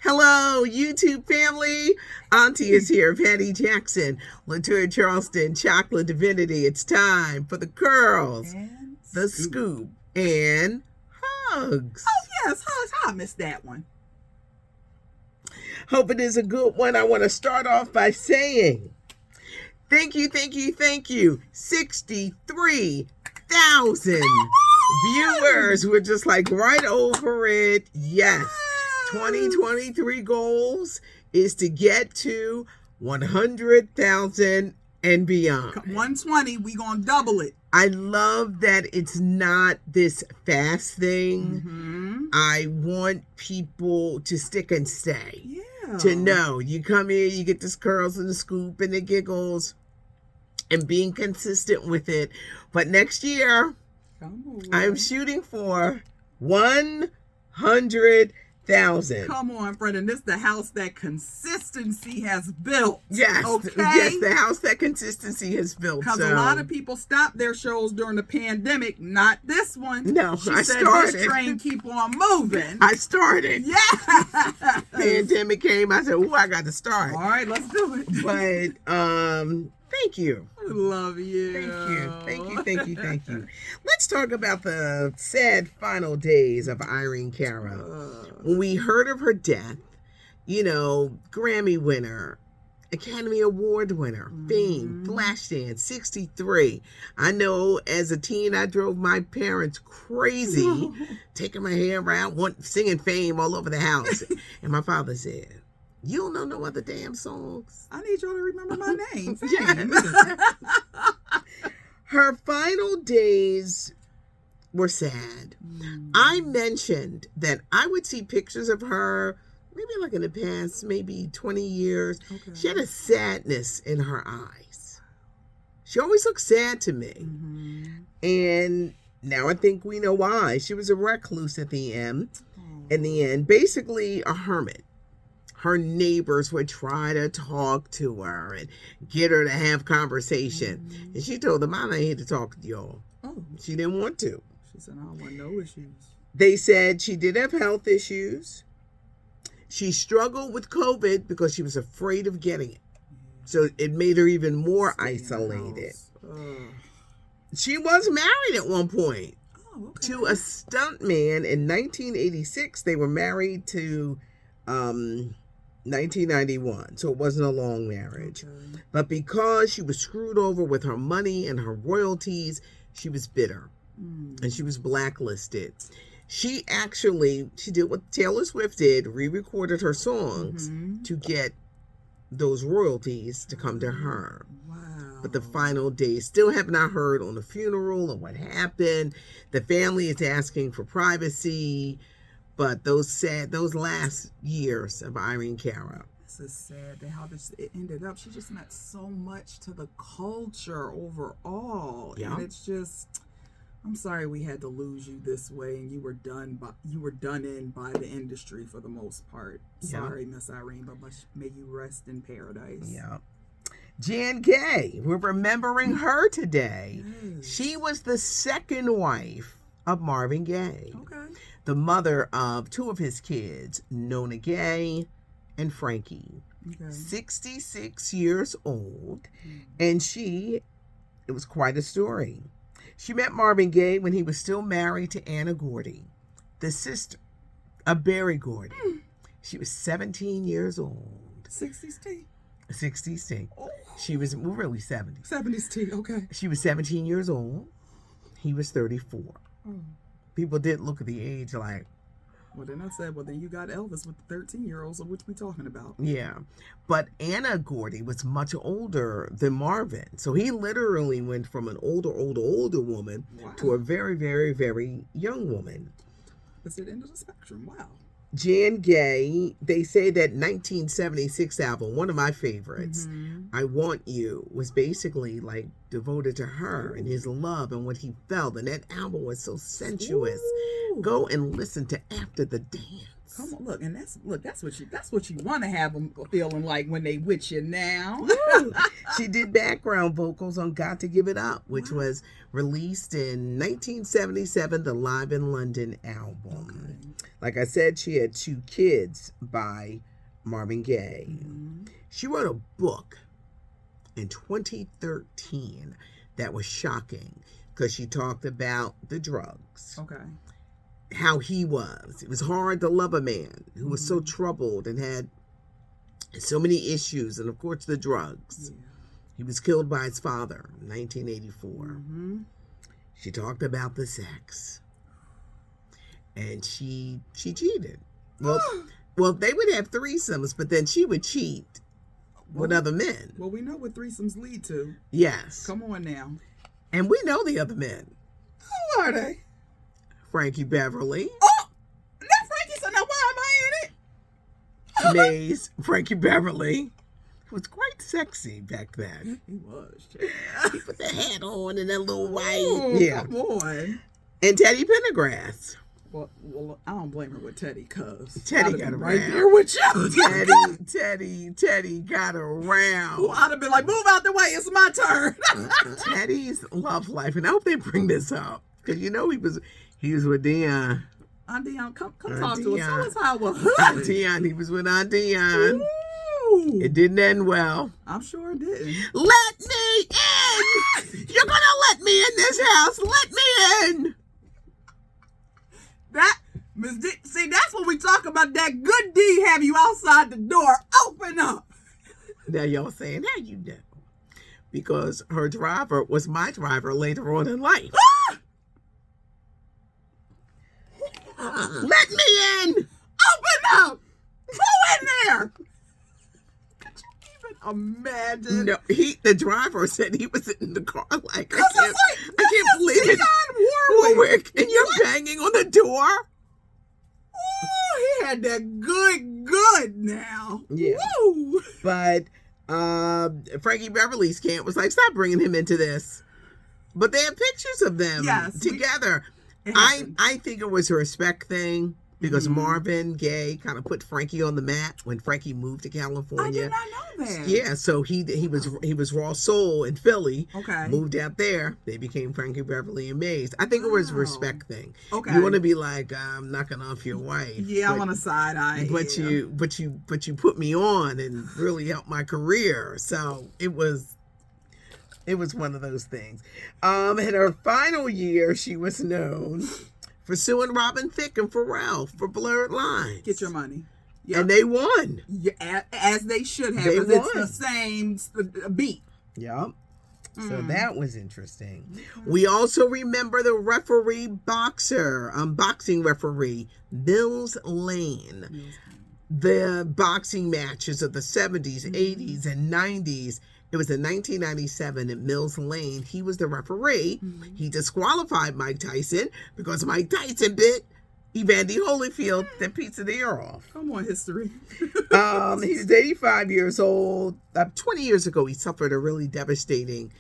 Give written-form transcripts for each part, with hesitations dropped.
Hello, YouTube family. Auntie is here. Patty Jackson, Latoya Charleston, Chocolate Divinity. It's time for the curls, And the scoop, and hugs. Oh, yes, hugs. I missed that one. Hope it is a good one. I want to start off by saying thank you. 63,000 viewers. We're just like right over it. Yes. 2023 goals is to get to 100,000 and beyond. 120, we gonna double it. I love that it's not this fast thing. Mm-hmm. I want people to stick and stay. Yeah. To know you come here, you get this curls and the scoop and the giggles, and being consistent with it. But next year, I'm shooting for 100,000. Come on, friend, and this the house that consistency has built. Yes, okay. Yes, the house that consistency has built. Because a lot of people stopped their shows during the pandemic. Not this one. No, she I said started. This train keep on moving. I started. Yeah. Pandemic came. I said, "Oh, I got to start." All right, let's do it. But thank you. Love you. Thank you. Let's talk about the sad final days of Irene Cara. When we heard of her death, Grammy winner, Academy Award winner, Fame, Flashdance, 63. I know as a teen, I drove my parents crazy, taking my hair around, singing Fame all over the house. And my father said, "You don't know no other damn songs. I need y'all to remember my name." Her final days were sad. I mentioned that I would see pictures of her maybe like in the past, maybe 20 years. Okay. She had a sadness in her eyes. She always looked sad to me. Mm-hmm. And now I think we know why. She was a recluse at the end. In the end, basically a hermit. Her neighbors would try to talk to her and get her to have conversation. Mm-hmm. And she told them, "I'm not here to talk to y'all." Oh. She didn't want to. She said, "I don't want no issues." They said she did have health issues. She struggled with COVID because she was afraid of getting it. So it made her even more isolated. She was married at one point to a stuntman in 1986. They were married to 1991, so it wasn't a long marriage. Okay. But because she was screwed over with her money and her royalties, she was bitter. And she was blacklisted. She did what Taylor Swift did, re-recorded her songs to get those royalties to come to her. Wow. But the final days still have not heard on the funeral or what happened. The family is asking for privacy. But those last years of Irene Cara. This is sad how it ended up. She just meant so much to the culture overall. Yeah. And it's just, I'm sorry we had to lose you this way, and you were done in by the industry for the most part. Sorry, Miss Irene, but may you rest in paradise. Yeah. Gaye, we're remembering her today. Yes. She was the second wife of Marvin Gaye. Okay. The mother of two of his kids, Nona Gaye and Frankie. Okay. 66 years old. And it was quite a story. She met Marvin Gaye when he was still married to Anna Gordy, the sister of Berry Gordy. She was 17 years old. 60s tea. 60s tea. Oh. She was really 70. 70s tea, okay. She was 17 years old. He was 34. People did look at the age like. Well, then I said, well, then you got Elvis with the 13-year-olds, so what we talking about? Yeah. But Anna Gordy was much older than Marvin. So he literally went from an older woman to a very, very, very young woman. That's the end of the spectrum. Wow. Gaye, they say that 1976 album, one of my favorites, I Want You, was basically like devoted to her and his love and what he felt. And that album was so sensuous. Ooh. Go and listen to After the Dance. Come on, look, and that's what you want to have them feeling like when they with you now. She did background vocals on Got to Give It Up, which was released in 1977, the Live in London album. Okay. Like I said, she had 2 kids by Marvin Gaye. Mm-hmm. She wrote a book in 2013 that was shocking because she talked about the drugs. Okay. How he was. It was hard to love a man who was so troubled and had so many issues, and of course the drugs. Yeah. He was killed by his father in 1984. Mm-hmm. She talked about the sex. And she cheated. Well, they would have threesomes, but then she would cheat with other men. Well, we know what threesomes lead to. Yes. Come on now. And we know the other men. Who are they? Frankie Beverly. Oh! Not Frankie, so now why am I in it? Maze. Frankie Beverly. He was quite sexy back then. He was. He put the hat on and that little white. Ooh, yeah. Come on. And Teddy Pendergrass. Well, I don't blame her with Teddy, cuz Teddy got around. Right there with you. Teddy got around. Well, I'd have been like, move out the way. It's my turn. Teddy's love life, and I hope they bring this up because he was with Dion. Aunt Dion, come Aunt talk to us. Dion. Tell us how it was. Aunt Dion, he was with Aunt Dion. Ooh. It didn't end well. I'm sure it didn't. Let me in! You're gonna let me in this house. Let me in. That Miss D, see, that's when we talk about that good D have you outside the door. Open up. Now y'all saying, how you know? Because her driver was my driver later on in life. Let me in. Open up. Go in there. Could you even imagine? No, the driver said he was in the car like, I can't believe it. Warwick, and you're banging on the door? Oh, he had that good now. Yeah. Woo. But Frankie Beverly's camp was like, stop bringing him into this. But they have pictures of them together. I think it was a respect thing because Marvin Gaye kind of put Frankie on the map when Frankie moved to California. I did not know that. Yeah, so he was Raw Soul in Philly. Okay. Moved out there. They became Frankie Beverly and Maze. I think it was a respect thing. Okay. You want to be like, I'm knocking off your wife. Yeah, I'm on a side eye. But you put me on and really helped my career. So it was one of those things. In her final year, she was known for suing Robin Thicke and Pharrell for Blurred Lines. Get your money. Yep. And they won. Yeah, as they should have. They won. It's the same beat. Yep. So that was interesting. We also remember the boxing referee, Mills Lane. The boxing matches of the 70s, 80s, and 90s. It was in 1997 at Mills Lane. He was the referee. He disqualified Mike Tyson because Mike Tyson bit Evander Holyfield that piece of the ear off. Come on, history. He was 85 years old. 20 years ago, he suffered a really devastating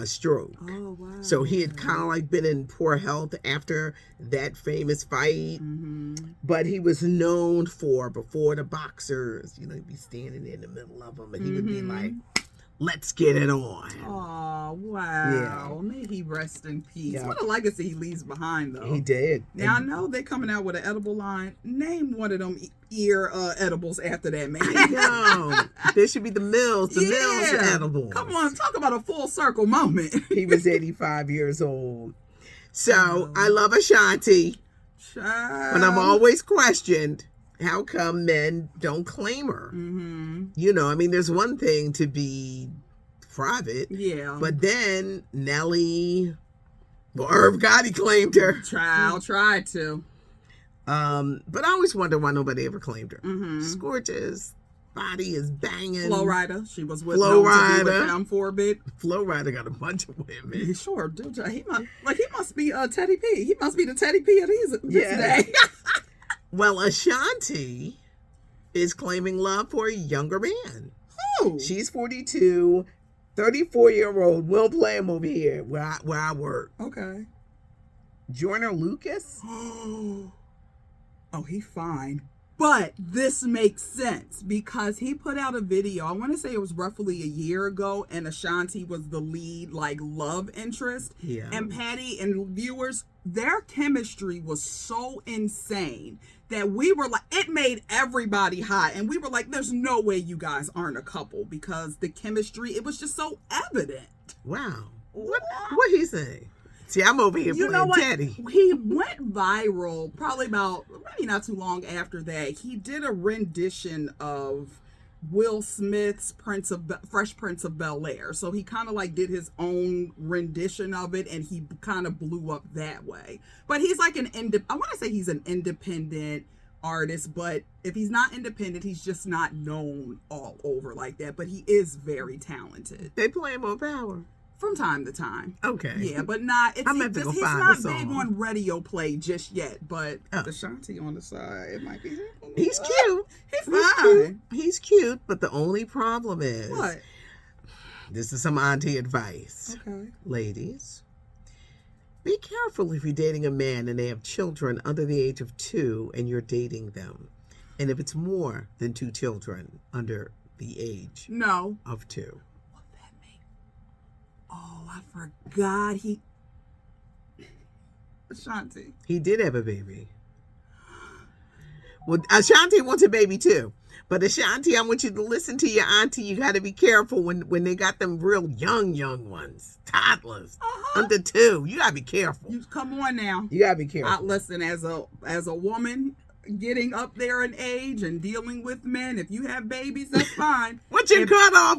stroke. Oh, wow. So he had kind of like been in poor health after that famous fight. But he was known for, before the boxers, he'd be standing in the middle of them and he would be like, let's get it on. Oh, wow. Yeah. May he rest in peace. Yeah. What a legacy he leaves behind, though. He did. Now, I know they're coming out with an edible line. Name one of them ear edibles after that, man. I know. There should be the Mills edibles. Come on, talk about a full circle moment. He was 85 years old. So, I love Ashanti. Child. But I'm always questioned, how come men don't claim her? There's one thing to be private. Yeah. But then Nelly, Irv Gotti claimed her. Child tried to. But I always wonder why nobody ever claimed her. She's gorgeous. Body is banging. Flo Rida. She was with Flo Rida. With him for a bit. Flo Rida got a bunch of women. He sure do. He must be Teddy P. He must be the Teddy P of this day. Well, Ashanti is claiming love for a younger man. Who? She's 42, 34-year-old. We'll play him over here where I work. Okay. Joyner Lucas? Oh, he fine. But this makes sense because he put out a video, I want to say it was roughly a year ago, and Ashanti was the lead, love interest. Yeah. And Patty and viewers, their chemistry was so insane that we were like, it made everybody hot. And we were like, there's no way you guys aren't a couple, because the chemistry, it was just so evident. Wow. What he say? See, I'm over here playing Teddy. He went viral probably about, maybe not too long after that. He did a rendition of Will Smith's Fresh Prince of Bel-Air. So he kind of like did his own rendition of it, and he kind of blew up that way. But he's like I want to say he's an independent artist, but if he's not independent, he's just not known all over like that. But he is very talented. They play him on Power from time to time. Okay. Yeah, but not. He's not big on radio play just yet. But Ashanti on the side, it might be. He's cute. He's fine. He's cute, but the only problem is what? This is some auntie advice. Okay. Ladies, be careful if you're dating a man and they have children under the age of 2 and you're dating them. And if it's more than 2 children under the age of 2. Oh, I forgot. Ashanti. He did have a baby. Well, Ashanti wants a baby too. But Ashanti, I want you to listen to your auntie. You got to be careful when they got them real young ones, toddlers, under 2. You got to be careful. Come on now. You got to be careful. Listen, as a woman getting up there in age and dealing with men, if you have babies, that's fine. What's your cutoff?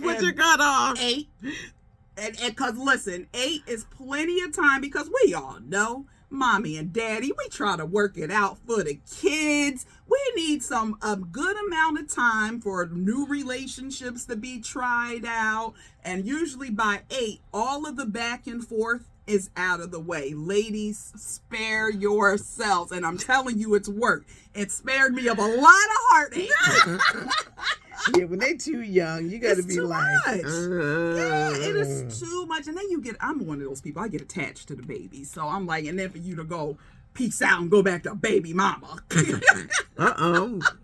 8. And because listen, 8 is plenty of time, because we all know mommy and daddy, we try to work it out for the kids. We need a good amount of time for new relationships to be tried out. And usually by 8, all of the back and forth is out of the way. Ladies, spare yourselves. And I'm telling you, it's worked. It spared me of a lot of heartache. Yeah, when they too young, you got to be like, yeah, it is too much. And then I'm one of those people, I get attached to the baby. So I'm like, and then for you to go, peace out and go back to baby mama.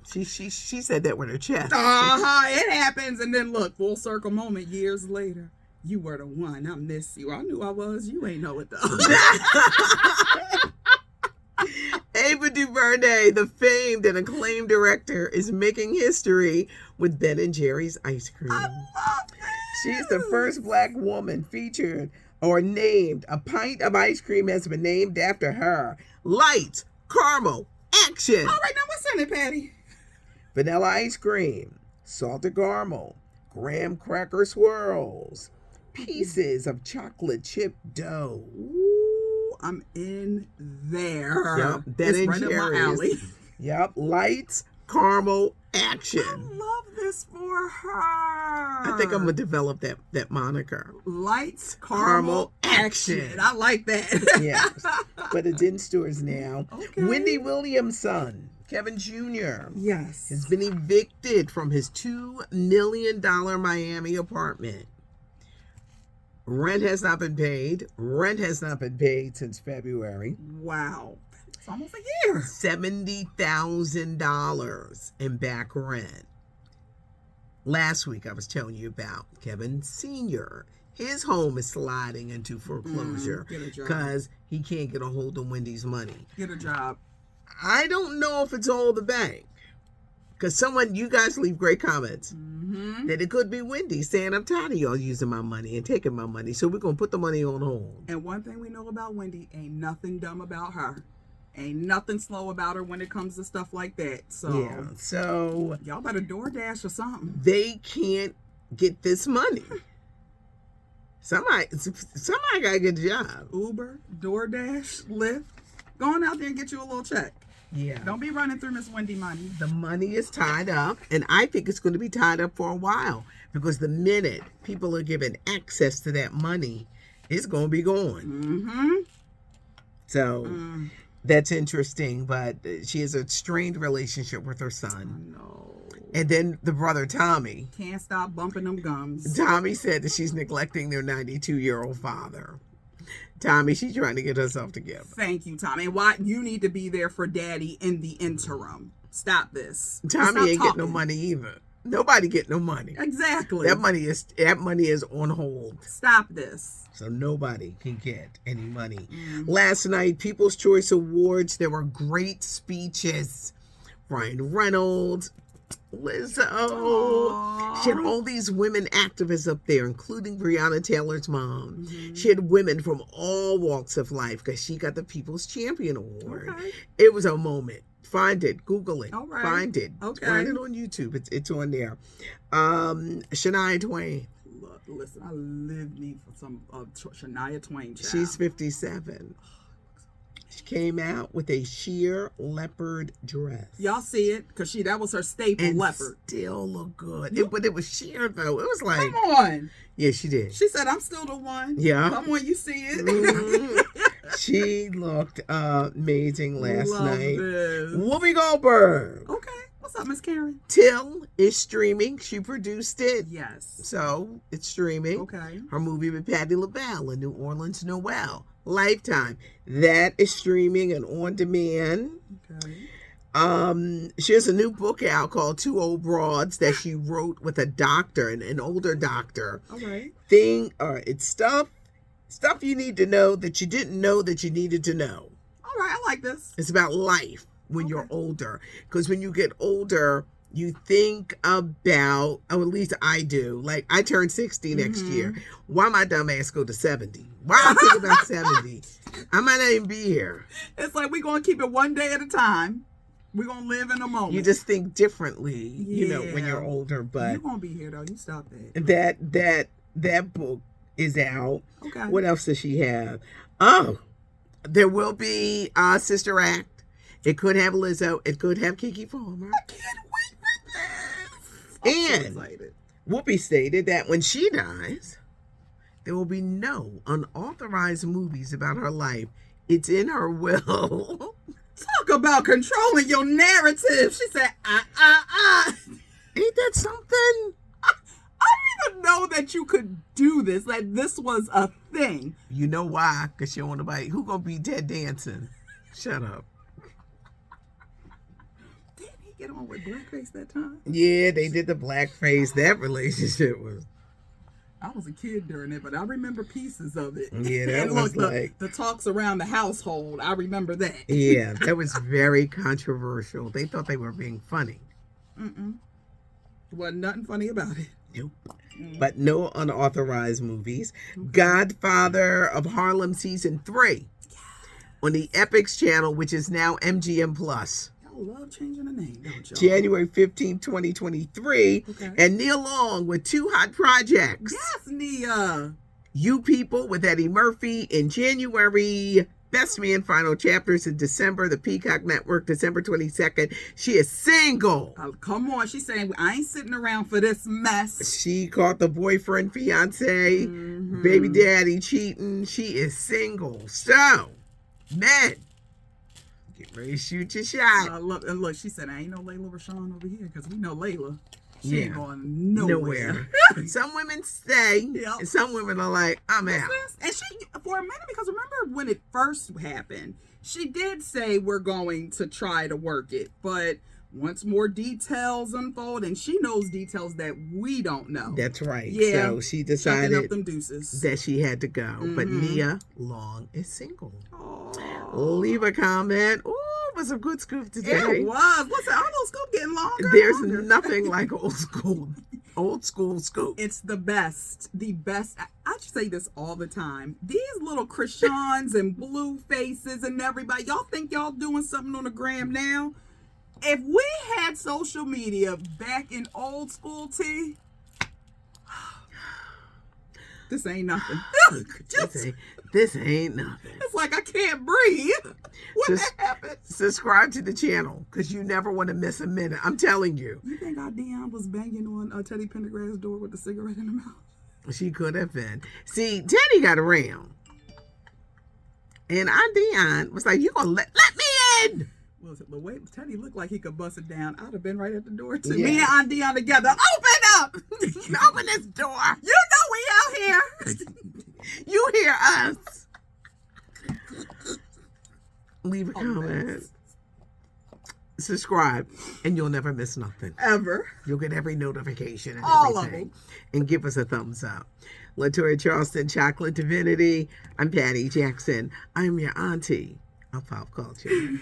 She said that with her chest. It happens. And then look, full circle moment years later. You were the one. I miss you. I knew I was. You ain't know it though. Ava DuVernay, the famed and acclaimed director, is making history with Ben & Jerry's ice cream. I love it. She's the first Black woman featured or named. A pint of ice cream has been named after her. Light, caramel, action. All right, now what's in it, Patty? Vanilla ice cream, salted caramel, graham cracker swirls, pieces of chocolate chip dough. Ooh, I'm in there. Yep, Ben it's and right Jerry's. up my alley. Yep, light, caramel, action. I love this for her. I think I'm gonna develop that moniker. Lights, caramel, action. I like that. Yes, but it's in stores now. Okay. Wendy Williams' son, Kevin Jr. Yes, has been evicted from his $2 million Miami apartment. Rent has not been paid. Rent has not been paid since February. Wow. It's almost a year. $70,000 in back rent. Last week I was telling you about Kevin Sr. His home is sliding into foreclosure because he can't get a hold of Wendy's money. Get a job. I don't know if it's all the bank. Because you guys leave great comments, that it could be Wendy saying, I'm tired of y'all using my money and taking my money, so we're going to put the money on hold. And one thing we know about Wendy, ain't nothing dumb about her. Ain't nothing slow about her when it comes to stuff like that. So y'all better DoorDash or something. They can't get this money. Somebody got to get a job. Uber, DoorDash, Lyft. Go on out there and get you a little check. Yeah. Don't be running through Miss Wendy money. The money is tied up, and I think it's going to be tied up for a while, because the minute people are given access to that money, it's going to be gone. So that's interesting, but she has a strained relationship with her son. No. And then the brother Tommy. Can't stop bumping them gums. Tommy said that she's neglecting their 92-year-old father. Tommy, she's trying to get herself together. Thank you, Tommy. And why you need to be there for Daddy in the interim. Stop this. Tommy ain't getting no money either. Nobody get no money. Exactly. That money is on hold. Stop this. So nobody can get any money. Last night, People's Choice Awards, there were great speeches Ryan Reynolds, Lizzo. Aww. She had all these women activists up there, including Breonna Taylor's mom. Mm-hmm. She had women from all walks of life because she got the People's Champion Award. Okay. It was a moment. Find it. Google it. All right. Find it. Okay. Find it on YouTube. It's on there. Shania Twain. Look, listen, I live me for some Shania Twain. Child. She's 57. She came out with a sheer leopard dress. Y'all see it? Because that was her staple, and leopard. Still look good. But it was sheer, though. It was like... Come on. Yeah, she did. She said, I'm still the one. Yeah. Come on, you see it. Mm-hmm. She looked amazing last night. This. Whoopi Goldberg. Okay. What's up, Miss Karen? Till is streaming. She produced it. Yes. So, it's streaming. Okay. Her movie with Patti LaBelle, A New Orleans Noel. Lifetime. That is streaming and on demand. Okay. She has a new book out called Two Old Broads that she wrote with a doctor, an older doctor. All right. It's stuff you need to know that you didn't know that you needed to know. All right, I like this. It's about life when you're older. Because when you get older, you think about, at least I do. Like, I turn 60 next year. Why my dumb ass go to 70? Why I think about 70? I might not even be here. It's like we're going to keep it one day at a time. We're going to live in a moment. You just think differently, when you're older. But you're going to be here, though. You stop that. That book is out. Okay. What else does she have? Oh, there will be Sister Act. It could have Lizzo. It could have Keke Palmer. I can't wait for this. I'm so excited. Whoopi stated that when she dies, there will be no unauthorized movies about her life. It's in her will. Talk about controlling your narrative. She said, Ain't that something? I didn't even know that you could do this. Like, this was a thing. You know why? Because she don't want nobody. Who gonna be dead dancing? Shut up. Didn't he get on with blackface that time? Yeah, they did the blackface. That relationship was... I was a kid during it, but I remember pieces of it. Yeah, that and was look, like... the talks around the household, I remember that. Yeah, that was very controversial. They thought they were being funny. Wasn't nothing funny about it. Nope. But no unauthorized movies. Godfather of Harlem Season 3 on the Epix channel, which is now MGM Plus. Y'all love changing the name, don't y'all? January 15, 2023. Okay. And Nia Long with 2 hot projects. Yes, Nia. You People with Eddie Murphy in January. Best Man final chapters in December. The Peacock Network, December 22nd. She is single. Come on. She's saying, I ain't sitting around for this mess. She caught the boyfriend, fiance, baby daddy cheating. She is single. So, men, get ready to shoot your shot. Look, she said, I ain't no Layla Rashawn over here because we know Layla. She ain't going nowhere. Some women stay, and some women are like, I'm out. And she, for a minute, because remember when it first happened, she did say we're going to try to work it. But once more details unfold, and she knows details that we don't know. That's right. Yeah. So she decided up them deuces. that she had to go. But Nia Long is single. Aww. Leave a comment. Ooh, it was a good scoop today. It was. What's that? All those scoops getting longer. There's nothing like old school scoop. It's the best. The best. I say this all the time. These little Krishans and blue faces and everybody, y'all think y'all doing something on the gram now? If we had social media back in old school tea, this ain't nothing. This ain't nothing. It's like I can't breathe. What happened? Subscribe to the channel because you never want to miss a minute. I'm telling you. You think our Dion was banging on Teddy Pendergrass's door with a cigarette in her mouth? She could have been. See, Teddy got around. And our Dion was like, you gonna let me in. Well, the way Teddy looked like he could bust it down, I'd have been right at the door too. Me and Aunt Dion together. Open up! Open this door. You know we out here. You hear us. Leave a comment. Subscribe, and you'll never miss nothing. Ever. You'll get every notification and all everything. Of them. And give us a thumbs up. Latoya Charleston, Chocolate Divinity. I'm Patty Jackson. I'm your auntie of pop culture.